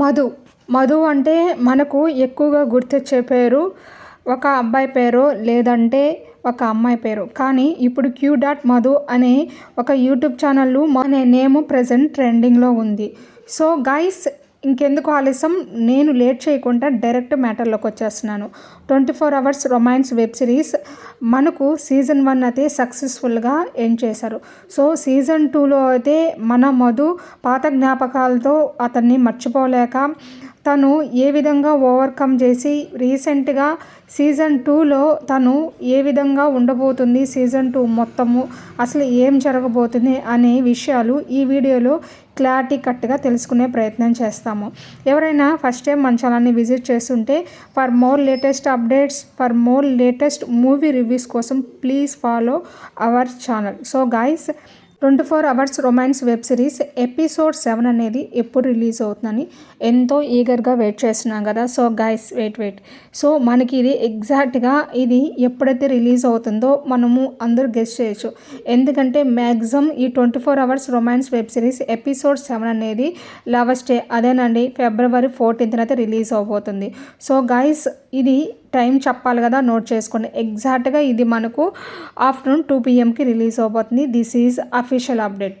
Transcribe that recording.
మధు. మధు అంటే మనకు ఎక్కువగా గుర్తొచ్చే పేరు ఒక అబ్బాయి పేరో లేదంటే ఒక అమ్మాయి పేరు. కానీ ఇప్పుడు Q.Madhu అనే ఒక యూట్యూబ్ ఛానల్ అనే నేమ్ ప్రెజెంట్ ట్రెండింగ్లో ఉంది. సో గైస్, ఇంకెందుకు ఆలస్యం, నేను లేట్ చేయకుండా డైరెక్ట్ మ్యాటర్లోకి వచ్చేస్తున్నాను. 24 అవర్స్ రొమాన్స్ వెబ్ సిరీస్ మనకు సీజన్ 1 అయితే సక్సెస్ఫుల్గా ఎండ్ చేశారు. సో సీజన్ 2లో అయితే మన మధు పాత జ్ఞాపకాలతో అతన్ని మర్చిపోలేక తను ఏ విధంగా ఓవర్కమ్ చేసి రీసెంట్గా సీజన్ 2లో తను ఏ విధంగా ఉండబోతుంది, సీజన్ 2 మొత్తము అసలు ఏం జరగబోతుంది అనే విషయాలు ఈ వీడియోలో క్లారిటీ కట్గా తెలుసుకునే ప్రయత్నం చేస్తాము. ఎవరైనా ఫస్ట్ టైం మన ఛానల్ని విజిట్ చేస్తుంటే for more latest updates, for more latest movie reviews కోసం please follow our channel. So guys, 24 hours romance web series episode 7 అనేది ఎప్పుడు రిలీజ్ అవుతుందని ఎంతో ఈగర్గా వెయిట్ చేస్తున్నాం కదా. So guys, wait. సో మనకి ఇది ఎగ్జాక్ట్గా ఇది ఎప్పుడైతే రిలీజ్ అవుతుందో మనము అందరూ గెస్ చేయొచ్చు. ఎందుకంటే మ్యాక్సిమం ఈ 24 hours romance web series episode 7 అనేది లవర్స్ డే అదేనండి February 14th అయితే రిలీజ్ అవబోతుంది. సో గైస్, ఇది టైం చెప్పాలి కదా, నోట్ చేసుకోండి. ఎగ్జాక్ట్గా ఇది మనకు ఆఫ్టర్నూన్ 2 PM రిలీజ్ అవబోతుంది. This is official update.